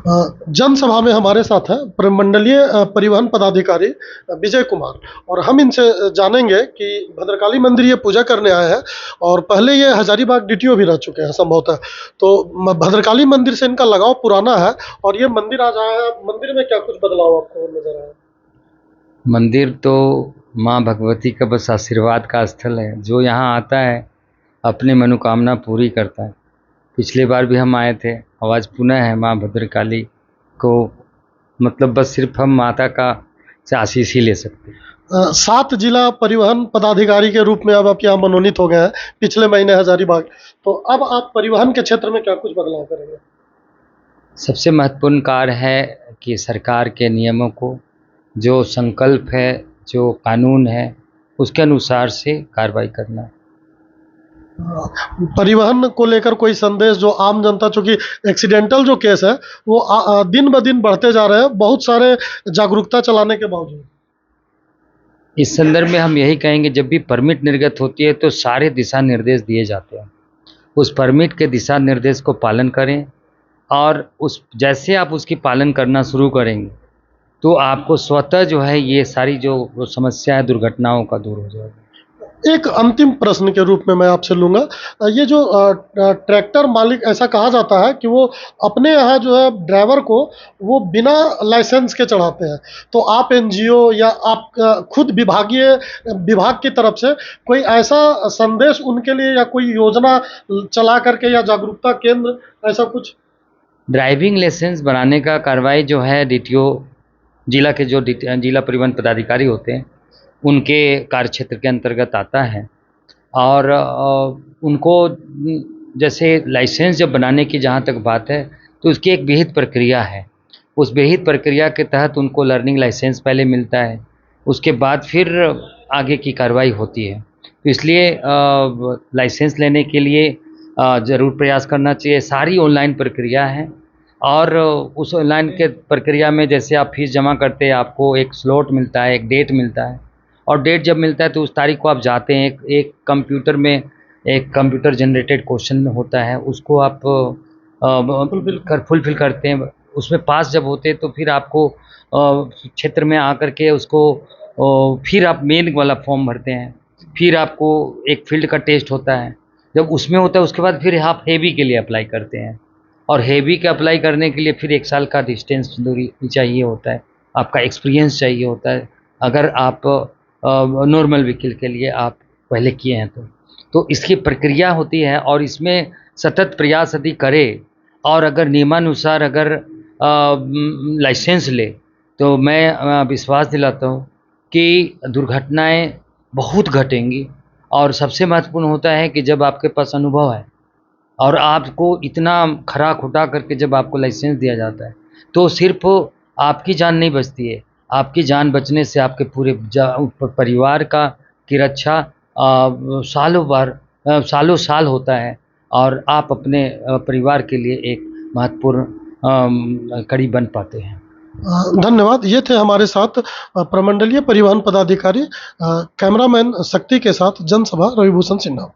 जनसभा में हमारे साथ हैं प्रमंडलीय परिवहन पदाधिकारी विजय कुमार, और हम इनसे जानेंगे कि भद्रकाली मंदिर ये पूजा करने आए हैं और पहले ये हजारीबाग डीटीओ भी रह चुके हैं संभवतः। तो भद्रकाली मंदिर से इनका लगाव पुराना है और ये मंदिर आज आया है। मंदिर में क्या कुछ बदलाव आपको नजर आया? मंदिर तो माँ भगवती का बस आशीर्वाद का स्थल है। जो यहाँ आता है अपनी मनोकामना पूरी करता है। पिछली बार भी हम आए थे, आवाज़ पुनः है माँ भद्रकाली को, मतलब बस सिर्फ हम माता का से आशीष ही ले सकते हैं। 7 जिला परिवहन पदाधिकारी के रूप में अब आप यहाँ मनोनीत हो गए हैं, पिछले महीने हजारीबाग। तो अब आप परिवहन के क्षेत्र में क्या कुछ बदलाव करेंगे? सबसे महत्वपूर्ण कार्य है कि सरकार के नियमों को, जो संकल्प है, जो कानून है, उसके अनुसार से कार्रवाई करना है। परिवहन को लेकर कोई संदेश जो आम जनता, चूंकि एक्सीडेंटल जो केस है वो दिन ब दिन बढ़ते जा रहे हैं, बहुत सारे जागरूकता चलाने के बावजूद। इस संदर्भ में हम यही कहेंगे, जब भी परमिट निर्गत होती है तो सारे दिशा निर्देश दिए जाते हैं। उस परमिट के दिशा निर्देश को पालन करें, और उस जैसे आप उसकी पालन करना शुरू करेंगे तो आपको स्वतः जो है ये सारी जो समस्या है दुर्घटनाओं का दूर हो जाएगा। एक अंतिम प्रश्न के रूप में मैं आपसे लूँगा, ये जो ट्रैक्टर मालिक, ऐसा कहा जाता है कि वो अपने यहाँ जो है ड्राइवर को वो बिना लाइसेंस के चढ़ाते हैं। तो आप एनजीओ या आप खुद विभाग की तरफ से कोई ऐसा संदेश उनके लिए या कोई योजना चला करके या जागरूकता केंद्र ऐसा कुछ? ड्राइविंग लाइसेंस बनाने का कार्रवाई जो है डीटीओ, जिला के जो जिला परिवहन पदाधिकारी होते हैं, उनके कार्यक्षेत्र के अंतर्गत आता है। और उनको जैसे लाइसेंस जब बनाने की जहाँ तक बात है तो उसकी एक विहित प्रक्रिया है। उस विहित प्रक्रिया के तहत उनको लर्निंग लाइसेंस पहले मिलता है, उसके बाद फिर आगे की कार्रवाई होती है। तो इसलिए लाइसेंस लेने के लिए ज़रूर प्रयास करना चाहिए। सारी ऑनलाइन प्रक्रिया है, और उस ऑनलाइन के प्रक्रिया में जैसे आप फीस जमा करते हैं, आपको एक स्लॉट मिलता है, एक डेट मिलता है, और डेट जब मिलता है तो उस तारीख को आप जाते हैं। एक कंप्यूटर में एक कंप्यूटर जनरेटेड क्वेश्चन में होता है, उसको आप फुलफिल करते हैं। उसमें पास जब होते हैं तो फिर आपको क्षेत्र में आकर के उसको फिर आप मेन वाला फॉर्म भरते हैं। फिर आपको एक फील्ड का टेस्ट होता है। जब उसमें होता है उसके बाद फिर आप हेवी के लिए अप्लाई करते हैं, और हेवी के अप्लाई करने के लिए फिर 1 साल का डिस्टेंस दूरी चाहिए होता है, आपका एक्सपीरियंस चाहिए होता है, अगर आप नॉर्मल व्हीकल के लिए आप पहले किए हैं तो इसकी प्रक्रिया होती है। और इसमें सतत प्रयास यदि करे और अगर नियमानुसार अगर लाइसेंस ले, तो मैं विश्वास दिलाता हूँ कि दुर्घटनाएं बहुत घटेंगी। और सबसे महत्वपूर्ण होता है कि जब आपके पास अनुभव है और आपको इतना खरा खुटा करके जब आपको लाइसेंस दिया जाता है, तो सिर्फ आपकी जान नहीं बचती है, आपकी जान बचने से आपके पूरे परिवार की रक्षा सालों साल होता है, और आप अपने परिवार के लिए एक महत्वपूर्ण कड़ी बन पाते हैं। धन्यवाद। ये थे हमारे साथ प्रमंडलीय परिवहन पदाधिकारी कैमरामैन शक्ति के साथ जनसभा रविभूषण सिन्हा।